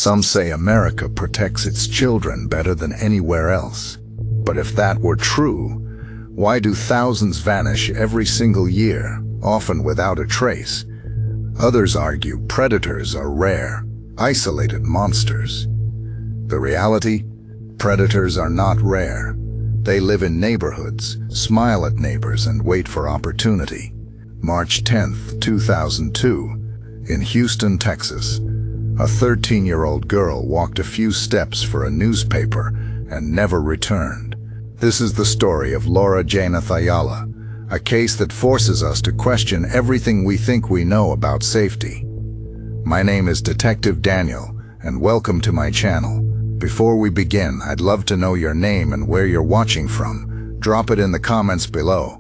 Some say America protects its children better than anywhere else. But if that were true, why do thousands vanish every single year, often without a trace? Others argue predators are rare, isolated monsters. The reality? Predators are not rare. They live in neighborhoods, smile at neighbors, and wait for opportunity. March 10, 2002, in Houston, Texas, a 13-year-old girl walked a few steps for a newspaper and never returned. This is the story of Laura Janeth Ayala, a case that forces us to question everything we think we know about safety. My name is Detective Daniel, and welcome to my channel. Before we begin, I'd love to know your name and where you're watching from. Drop it in the comments below.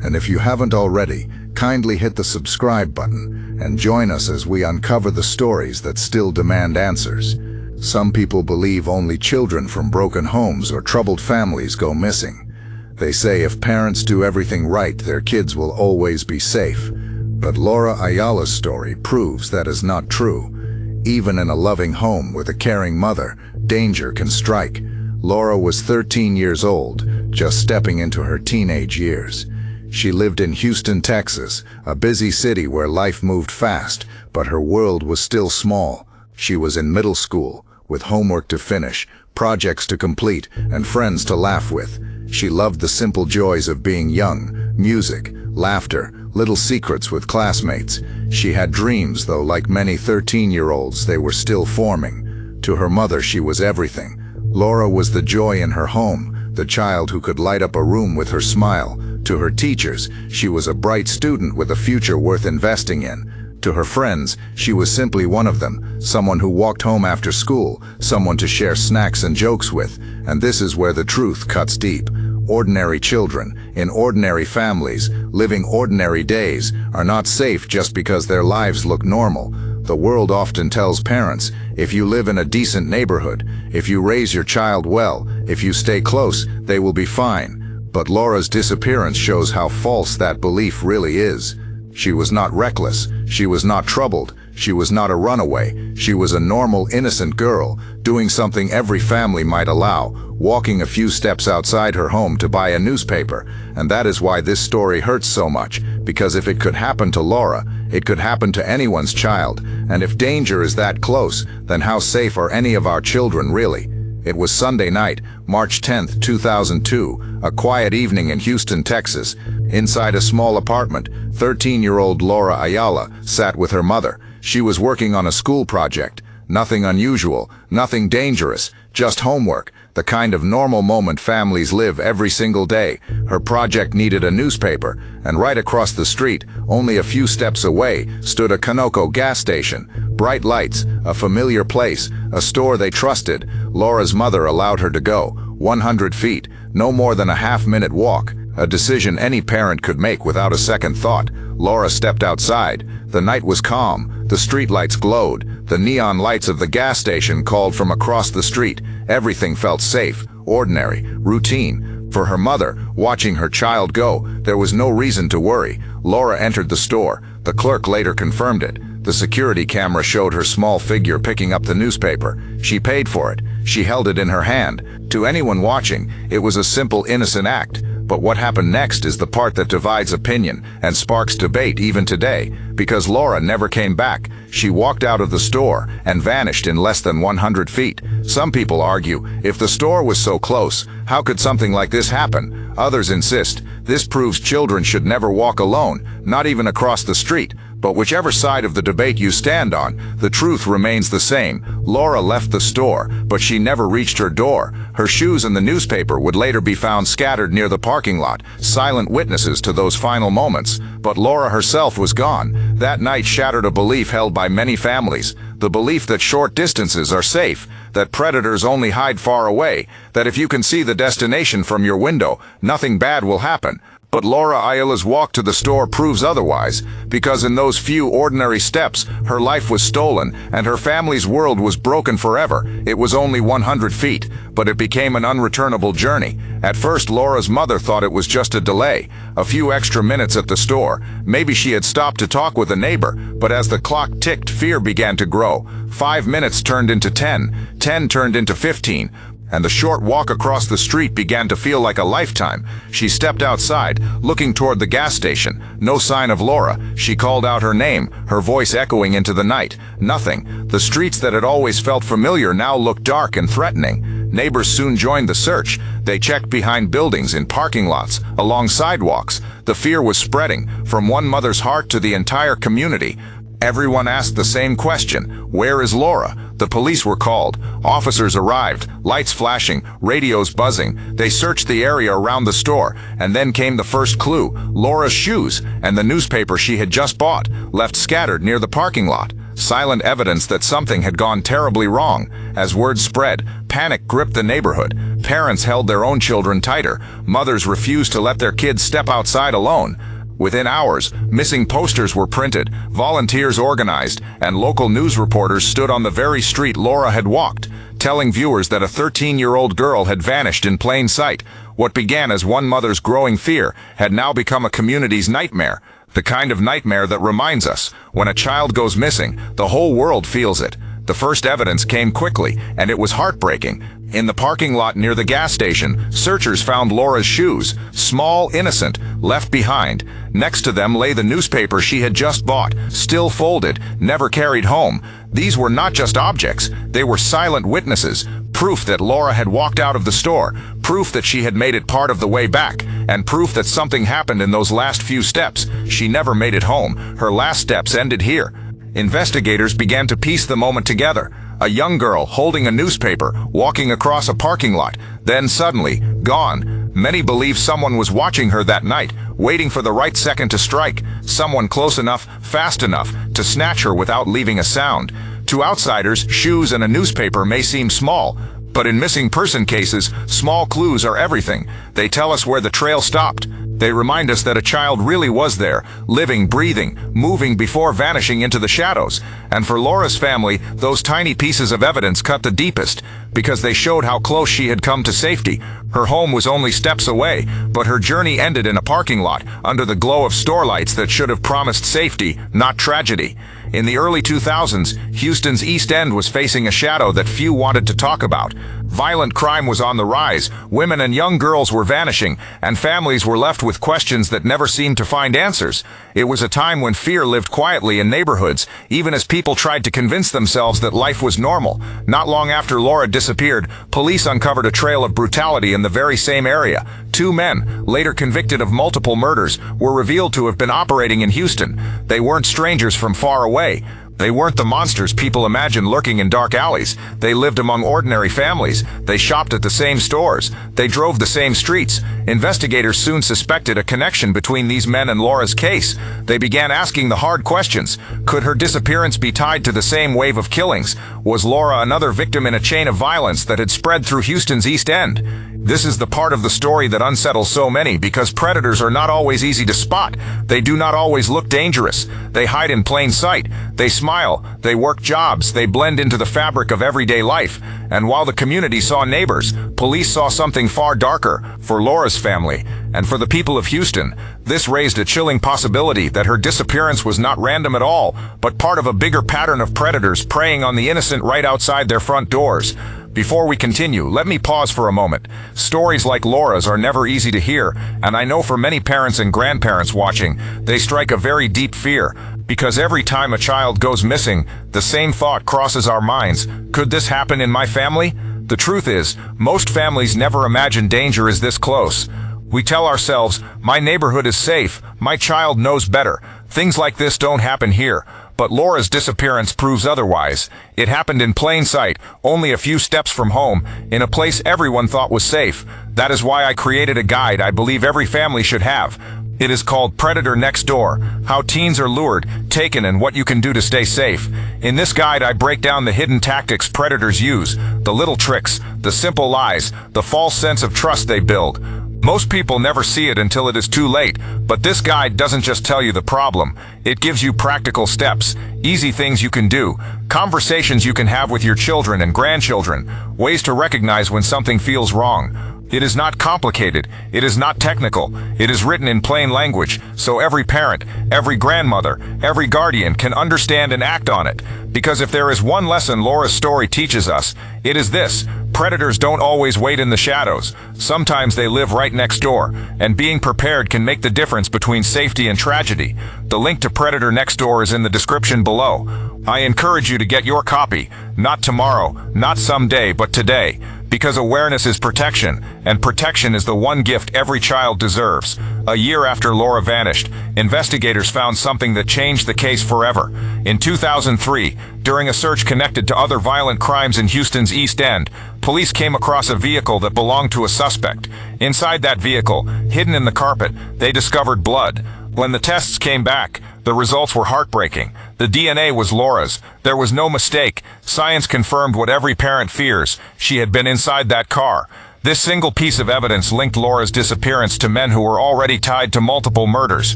And if you haven't already, kindly hit the subscribe button and join us as we uncover the stories that still demand answers. Some people believe only children from broken homes or troubled families go missing. They say if parents do everything right, their kids will always be safe. But Laura Ayala's story proves that is not true. Even in a loving home with a caring mother, danger can strike. Laura was 13 years old, just stepping into her teenage years. She lived in Houston, Texas, a busy city where life moved fast, but her world was still small. She was in middle school, with homework to finish, projects to complete, and friends to laugh with. She loved the simple joys of being young, music, laughter, little secrets with classmates. She had dreams, though like many 13-year-olds, they were still forming. To her mother, she was everything. Laura was the joy in her home, the child who could light up a room with her smile. To her teachers, she was a bright student with a future worth investing in. To her friends, she was simply one of them, someone who walked home after school, someone to share snacks and jokes with. And this is where the truth cuts deep. Ordinary children, in ordinary families, living ordinary days, are not safe just because their lives look normal. The world often tells parents, if you live in a decent neighborhood, if you raise your child well, if you stay close, they will be fine. But Laura's disappearance shows how false that belief really is. She was not reckless, she was not troubled, she was not a runaway. She was a normal, innocent girl, doing something every family might allow, walking a few steps outside her home to buy a newspaper. And that is why this story hurts so much, because if it could happen to Laura, it could happen to anyone's child. And if danger is that close, then how safe are any of our children really? It was Sunday night, March 10, 2002, a quiet evening in Houston, Texas. Inside a small apartment, 13-year-old Laura Ayala sat with her mother. She was working on a school project. Nothing unusual, nothing dangerous, just homework, the kind of normal moment families live every single day. Her project needed a newspaper, and right across the street, only a few steps away, stood a Conoco gas station. Bright lights, a familiar place, a store they trusted. Laura's mother allowed her to go. 100 feet, no more than a half-minute walk. A decision any parent could make without a second thought. Laura stepped outside. The night was calm. The streetlights glowed. The neon lights of the gas station called from across the street. Everything felt safe, ordinary, routine. For her mother, watching her child go, there was no reason to worry. Laura entered the store. The clerk later confirmed it. The security camera showed her small figure picking up the newspaper. She paid for it. She held it in her hand. To anyone watching, it was a simple, innocent act. But what happened next is the part that divides opinion and sparks debate even today, because Laura never came back. She walked out of the store and vanished in less than 100 feet. Some people argue, if the store was so close, how could something like this happen? Others insist, this proves children should never walk alone, not even across the street. But whichever side of the debate you stand on, the truth remains the same. Laura left the store, but she never reached her door. Her shoes and the newspaper would later be found scattered near the parking lot, silent witnesses to those final moments. But Laura herself was gone. That night shattered a belief held by many families. The belief that short distances are safe, that predators only hide far away, that if you can see the destination from your window, nothing bad will happen. But Laura Ayala's walk to the store proves otherwise, because in those few ordinary steps, her life was stolen and her family's world was broken forever. It was only 100 feet, but it became an unreturnable journey. At first, Laura's mother thought it was just a delay, a few extra minutes at the store. Maybe she had stopped to talk with a neighbor, but as the clock ticked, fear began to grow. 5 minutes turned into 10, 10 turned into 15. And the short walk across the street began to feel like a lifetime. She stepped outside, looking toward the gas station. No sign of Laura. She called out her name, her voice echoing into the night. Nothing. The streets that had always felt familiar now looked dark and threatening. Neighbors soon joined the search. They checked behind buildings, in parking lots, along sidewalks. The fear was spreading, from one mother's heart to the entire community. Everyone asked the same question: where is Laura? The police were called. Officers arrived, lights flashing, radios buzzing. They searched the area around the store, and then came the first clue: Laura's shoes and the newspaper she had just bought, left scattered near the parking lot. Silent evidence that something had gone terribly wrong. As word spread, panic gripped the neighborhood. Parents held their own children tighter. Mothers refused to let their kids step outside alone. Within hours, missing posters were printed, volunteers organized, and local news reporters stood on the very street Laura had walked, telling viewers that a 13-year-old girl had vanished in plain sight. What began as one mother's growing fear had now become a community's nightmare. The kind of nightmare that reminds us, when a child goes missing, the whole world feels it. The first evidence came quickly, and it was heartbreaking. In the parking lot near the gas station, searchers found Laura's shoes, small, innocent, left behind. Next to them lay the newspaper she had just bought, still folded, never carried home. These were not just objects, they were silent witnesses, proof that Laura had walked out of the store, proof that she had made it part of the way back, and proof that something happened in those last few steps. She never made it home. Her last steps ended here. Investigators began to piece the moment together. A young girl holding a newspaper, walking across a parking lot, then suddenly gone. Many believe someone was watching her that night, waiting for the right second to strike, someone close enough, fast enough, to snatch her without leaving a sound. To outsiders, shoes and a newspaper may seem small, but in missing person cases, small clues are everything. They tell us where the trail stopped. They remind us that a child really was there, living, breathing, moving before vanishing into the shadows. And for Laura's family, those tiny pieces of evidence cut the deepest, because they showed how close she had come to safety. Her home was only steps away, but her journey ended in a parking lot, under the glow of store lights that should have promised safety, not tragedy. In the early 2000s, Houston's East End was facing a shadow that few wanted to talk about. Violent crime was on the rise, women and young girls were vanishing, and families were left with questions that never seemed to find answers. It was a time when fear lived quietly in neighborhoods, even as people tried to convince themselves that life was normal. Not long after Laura disappeared, police uncovered a trail of brutality in the very same area. 2 men, later convicted of multiple murders, were revealed to have been operating in Houston. They weren't strangers from far away. They weren't the monsters people imagine lurking in dark alleys. They lived among ordinary families. They shopped at the same stores. They drove the same streets. Investigators soon suspected a connection between these men and Laura's case. They began asking the hard questions. Could her disappearance be tied to the same wave of killings? Was Laura another victim in a chain of violence that had spread through Houston's East End? This is the part of the story that unsettles so many, because predators are not always easy to spot. They do not always look dangerous. They hide in plain sight. They smile. They work jobs. They blend into the fabric of everyday life. And while the community saw neighbors, police saw something far darker for Laura's family. And for the people of Houston, this raised a chilling possibility that her disappearance was not random at all, but part of a bigger pattern of predators preying on the innocent right outside their front doors. Before we continue, let me pause for a moment. Stories like Laura's are never easy to hear, and I know for many parents and grandparents watching, they strike a very deep fear. Because every time a child goes missing, the same thought crosses our minds: could this happen in my family? The truth is, most families never imagine danger is this close. We tell ourselves, my neighborhood is safe, my child knows better. Things like this don't happen here. But Laura's disappearance proves otherwise. It happened in plain sight, only a few steps from home, in a place everyone thought was safe. That is why I created a guide I believe every family should have. It is called Predator Next Door: How Teens Are Lured, Taken, and What You Can Do to Stay Safe. In this guide, I break down the hidden tactics predators use, the little tricks, the simple lies, the false sense of trust they build. Most people never see it until it is too late, but this guide doesn't just tell you the problem. It gives you practical steps, easy things you can do, conversations you can have with your children and grandchildren, ways to recognize when something feels wrong. It is not complicated, it is not technical, it is written in plain language, so every parent, every grandmother, every guardian can understand and act on it. Because if there is one lesson Laura's story teaches us, it is this: predators don't always wait in the shadows. Sometimes they live right next door, and being prepared can make the difference between safety and tragedy. The link to Predator Next Door is in the description below. I encourage you to get your copy, not tomorrow, not someday, but today. Because awareness is protection, and protection is the one gift every child deserves. A year after Laura vanished, investigators found something that changed the case forever. In 2003, during a search connected to other violent crimes in Houston's East End, police came across a vehicle that belonged to a suspect. Inside that vehicle, hidden in the carpet, they discovered blood. When the tests came back, the results were heartbreaking. The DNA was Laura's. There was no mistake. Science confirmed what every parent fears: she had been inside that car. This single piece of evidence linked Laura's disappearance to men who were already tied to multiple murders.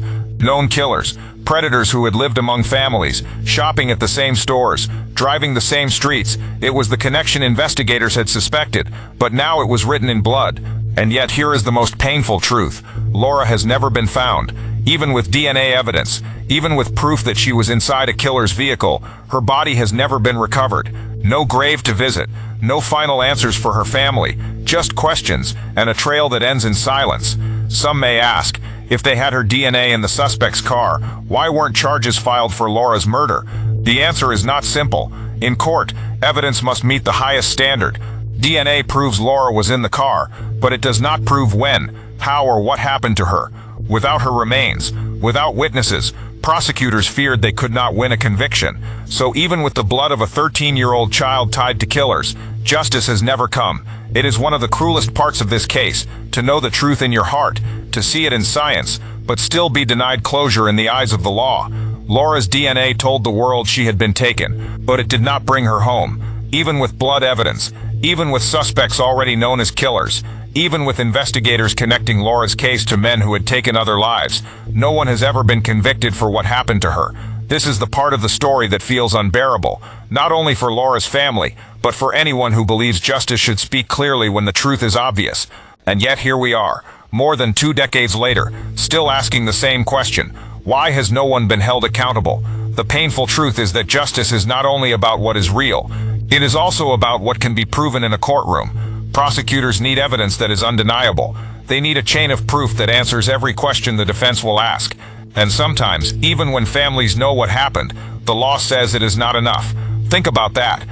Known killers, predators who had lived among families, shopping at the same stores, driving the same streets. It was the connection investigators had suspected, but now it was written in blood. And yet here is the most painful truth: Laura has never been found. Even with DNA evidence, even with proof that she was inside a killer's vehicle, her body has never been recovered. No grave to visit, no final answers for her family, just questions, and a trail that ends in silence. Some may ask, if they had her DNA in the suspect's car, why weren't charges filed for Laura's murder? The answer is not simple. In court, evidence must meet the highest standard. DNA proves Laura was in the car, but it does not prove when, how, or what happened to her. Without her remains, without witnesses, prosecutors feared they could not win a conviction. So even with the blood of a 13-year-old child tied to killers, justice has never come. It is one of the cruelest parts of this case, to know the truth in your heart, to see it in science, but still be denied closure in the eyes of the law. Laura's DNA told the world she had been taken, but it did not bring her home. Even with blood evidence, even with suspects already known as killers, even with investigators connecting Laura's case to men who had taken other lives, no one has ever been convicted for what happened to her. This is the part of the story that feels unbearable, not only for Laura's family, but for anyone who believes justice should speak clearly when the truth is obvious. And yet here we are, more than 2 decades later, still asking the same question: why has no one been held accountable? The painful truth is that justice is not only about what is real, it is also about what can be proven in a courtroom. Prosecutors need evidence that is undeniable. They need a chain of proof that answers every question the defense will ask. And sometimes, even when families know what happened, the law says it is not enough. Think about that.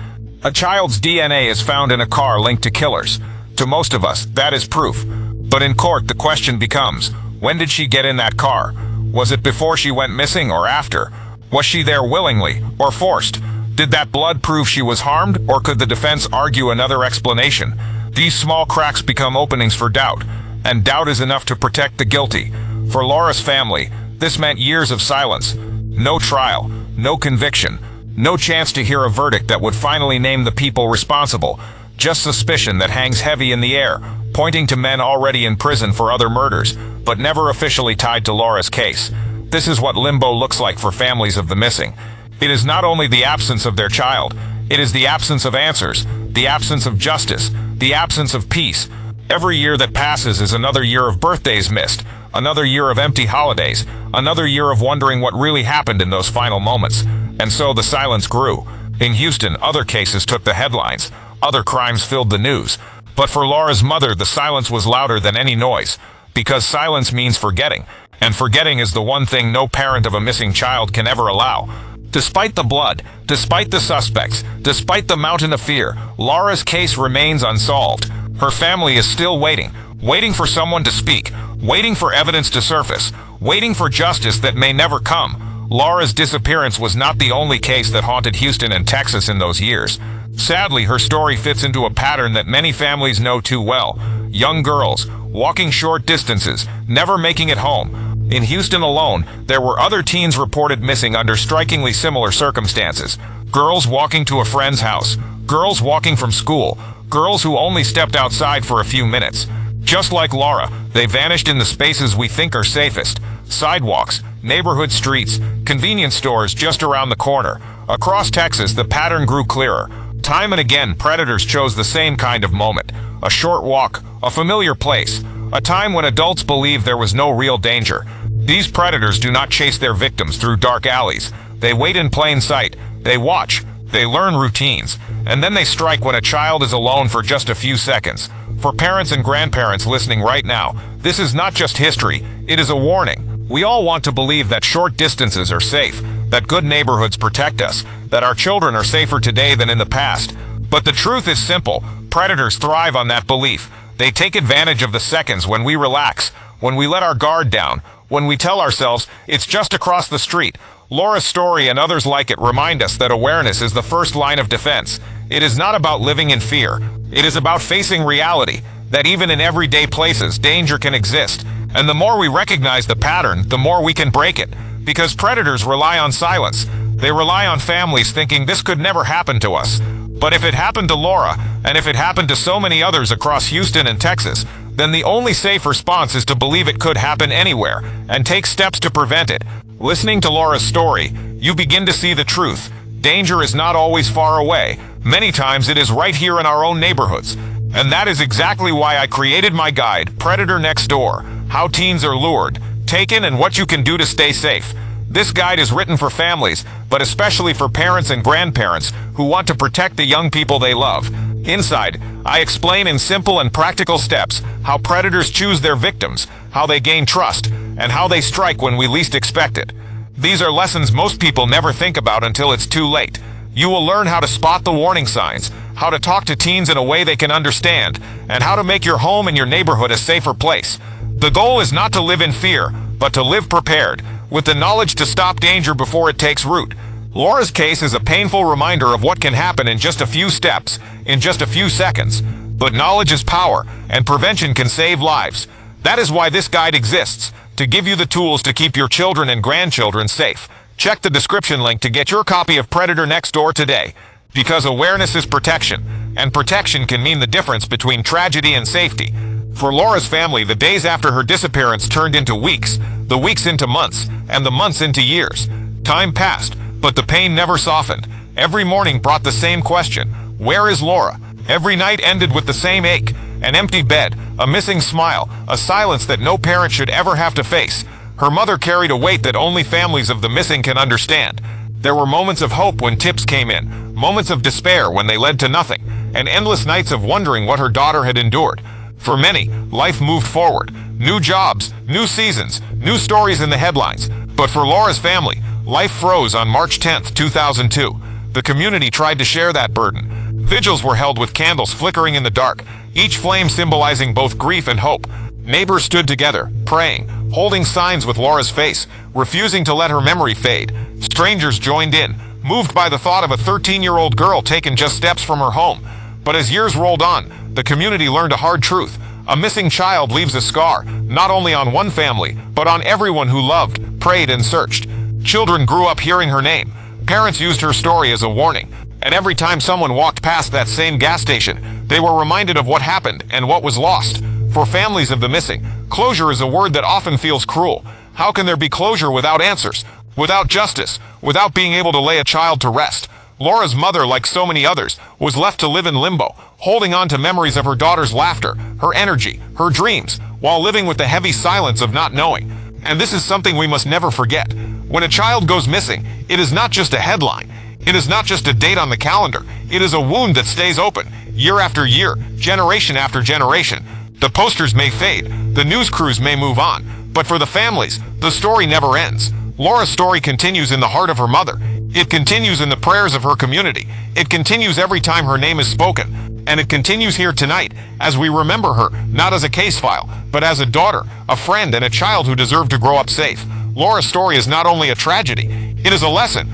A child's DNA is found in a car linked to killers. To most of us, that is proof. But in court, the question becomes, when did she get in that car? Was it before she went missing or after? Was she there willingly or forced? Did that blood prove she was harmed, or could the defense argue another explanation? These small cracks become openings for doubt, and doubt is enough to protect the guilty. For Laura's family, this meant years of silence. No trial, no conviction, no chance to hear a verdict that would finally name the people responsible. Just suspicion that hangs heavy in the air, pointing to men already in prison for other murders, but never officially tied to Laura's case. This is what limbo looks like for families of the missing. It is not only the absence of their child, it is the absence of answers, the absence of justice, the absence of peace. Every year that passes is another year of birthdays missed, another year of empty holidays, another year of wondering what really happened in those final moments. And so the silence grew. In Houston, other cases took the headlines. Other crimes filled the news. But for Laura's mother, the silence was louder than any noise. Because silence means forgetting. And forgetting is the one thing no parent of a missing child can ever allow. Despite the blood, despite the suspects, despite the mountain of fear, Laura's case remains unsolved. Her family is still waiting for someone to speak, waiting for evidence to surface, waiting for justice that may never come. Laura's disappearance was not the only case that haunted Houston and Texas in those years. Sadly, her story fits into a pattern that many families know too well. Young girls, walking short distances, never making it home. In Houston alone, there were other teens reported missing under strikingly similar circumstances. Girls walking to a friend's house, girls walking from school, girls who only stepped outside for a few minutes. Just like Laura, they vanished in the spaces we think are safest. Sidewalks, neighborhood streets, convenience stores just around the corner. Across Texas, the pattern grew clearer. Time and again, predators chose the same kind of moment. A short walk, a familiar place, a time when adults believed there was no real danger. These predators do not chase their victims through dark alleys. They wait in plain sight. They watch. They learn routines. And then they strike when a child is alone for just a few seconds. For parents and grandparents listening right now, this is not just history. It is a warning. We all want to believe that short distances are safe, that good neighborhoods protect us, that our children are safer today than in the past. But the truth is simple. Predators thrive on that belief. They take advantage of the seconds when we relax, when we let our guard down, when we tell ourselves, it's just across the street. Laura's story and others like it remind us that awareness is the first line of defense. It is not about living in fear. It is about facing reality, that even in everyday places, danger can exist. And the more we recognize the pattern, the more we can break it. Because predators rely on silence. They rely on families thinking this could never happen to us. But if it happened to Laura, and if it happened to so many others across Houston and Texas, then the only safe response is to believe it could happen anywhere, and take steps to prevent it. Listening to Laura's story, you begin to see the truth. Danger is not always far away. Many times it is right here in our own neighborhoods. And that is exactly why I created my guide, Predator Next Door: How Teens Are Lured, Taken, and What You Can Do to Stay Safe. This guide is written for families, but especially for parents and grandparents who want to protect the young people they love. Inside, I explain in simple and practical steps how predators choose their victims, how they gain trust, and how they strike when we least expect it. These are lessons most people never think about until it's too late. You will learn how to spot the warning signs, how to talk to teens in a way they can understand, and how to make your home and your neighborhood a safer place. The goal is not to live in fear, but to live prepared, with the knowledge to stop danger before it takes root. Laura's case is a painful reminder of what can happen in just a few steps, in just a few seconds. But knowledge is power, and prevention can save lives. That is why this guide exists, to give you the tools to keep your children and grandchildren safe. Check the description link to get your copy of Predator Next Door today. Because awareness is protection, and protection can mean the difference between tragedy and safety. For Laura's family, the days after her disappearance turned into weeks, the weeks into months, and the months into years. Time passed, but the pain never softened. Every morning brought the same question: where is Laura? Every night ended with the same ache: an empty bed, a missing smile, a silence that no parent should ever have to face. Her mother carried a weight that only families of the missing can understand. There were moments of hope when tips came in, moments of despair when they led to nothing, and endless nights of wondering what her daughter had endured. For many, life moved forward. New jobs, new seasons, new stories in the headlines. But for Laura's family, life froze on March 10th, 2002. The community tried to share that burden. Vigils were held with candles flickering in the dark, each flame symbolizing both grief and hope. Neighbors stood together, praying, holding signs with Laura's face, refusing to let her memory fade. Strangers joined in, moved by the thought of a 13-year-old girl taken just steps from her home. But as years rolled on, the community learned a hard truth. A missing child leaves a scar, not only on one family, but on everyone who loved, prayed, and searched. Children grew up hearing her name. Parents used her story as a warning. And every time someone walked past that same gas station, they were reminded of what happened and what was lost. For families of the missing, closure is a word that often feels cruel. How can there be closure without answers, without justice, without being able to lay a child to rest? Laura's mother, like so many others, was left to live in limbo, holding on to memories of her daughter's laughter, her energy, her dreams, while living with the heavy silence of not knowing. And this is something we must never forget. When a child goes missing, it is not just a headline. It is not just a date on the calendar. It is a wound that stays open, year after year, generation after generation. The posters may fade, the news crews may move on, but for the families, the story never ends. Laura's story continues in the heart of her mother. It continues in the prayers of her community. It continues every time her name is spoken. And it continues here tonight, as we remember her, not as a case file, but as a daughter, a friend, and a child who deserved to grow up safe. Laura's story is not only a tragedy, it is a lesson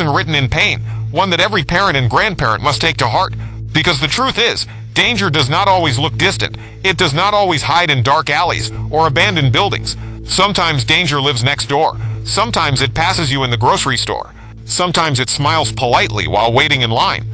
written in pain, one that every parent and grandparent must take to heart. Because the truth is, danger does not always look distant. It does not always hide in dark alleys or abandoned buildings. Sometimes danger lives next door. Sometimes it passes you in the grocery store. Sometimes it smiles politely while waiting in line.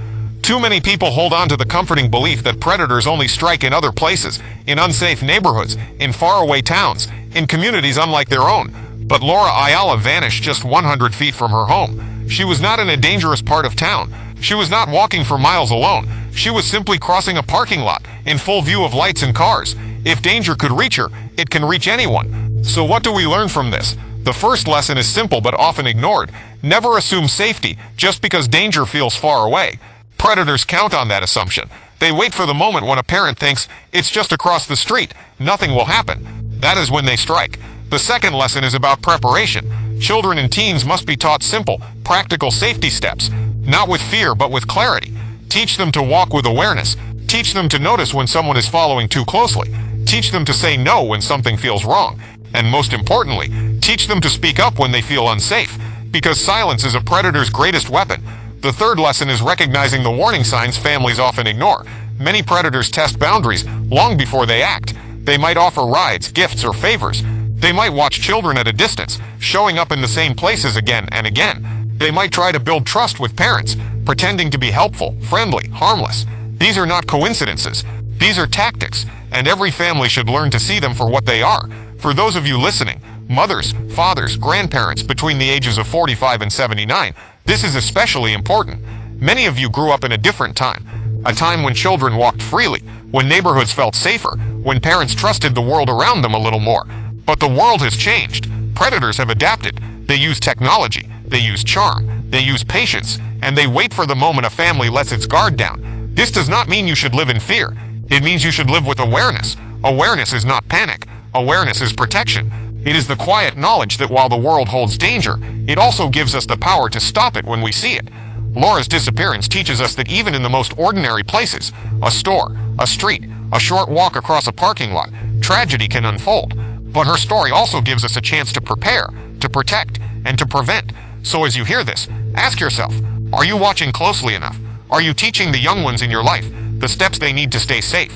Too many people hold on to the comforting belief that predators only strike in other places, in unsafe neighborhoods, in faraway towns, in communities unlike their own. But Laura Ayala vanished just 100 feet from her home. She was not in a dangerous part of town. She was not walking for miles alone. She was simply crossing a parking lot, in full view of lights and cars. If danger could reach her, it can reach anyone. So what do we learn from this? The first lesson is simple but often ignored. Never assume safety just because danger feels far away. Predators count on that assumption. They wait for the moment when a parent thinks, it's just across the street, nothing will happen. That is when they strike. The second lesson is about preparation. Children and teens must be taught simple, practical safety steps, not with fear but with clarity. Teach them to walk with awareness. Teach them to notice when someone is following too closely. Teach them to say no when something feels wrong. And most importantly, teach them to speak up when they feel unsafe, because silence is a predator's greatest weapon. The third lesson is recognizing the warning signs families often ignore. Many predators test boundaries long before they act. They might offer rides, gifts, or favors. They might watch children at a distance, showing up in the same places again and again. They might try to build trust with parents, pretending to be helpful, friendly, harmless. These are not coincidences. These are tactics, and every family should learn to see them for what they are. For those of you listening, mothers, fathers, grandparents between the ages of 45 and 79, this is especially important. Many of you grew up in a different time. A time when children walked freely, when neighborhoods felt safer, when parents trusted the world around them a little more. But the world has changed. Predators have adapted. They use technology, they use charm, they use patience, and they wait for the moment a family lets its guard down. This does not mean you should live in fear. It means you should live with awareness. Awareness is not panic. Awareness is protection. It is the quiet knowledge that while the world holds danger, it also gives us the power to stop it when we see it. Laura's disappearance teaches us that even in the most ordinary places, a store, a street, a short walk across a parking lot, tragedy can unfold. But her story also gives us a chance to prepare, to protect, and to prevent. So as you hear this, ask yourself, are you watching closely enough? Are you teaching the young ones in your life the steps they need to stay safe?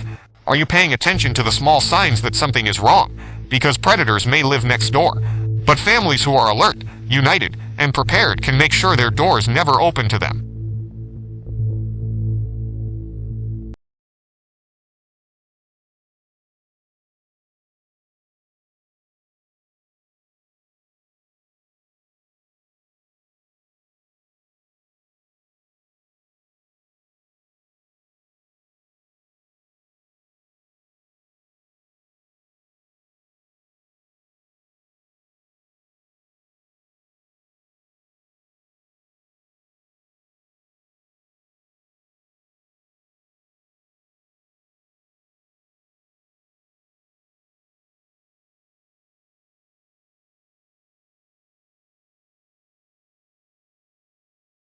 Are you paying attention to the small signs that something is wrong? Because predators may live next door. But families who are alert, united, and prepared can make sure their doors never open to them.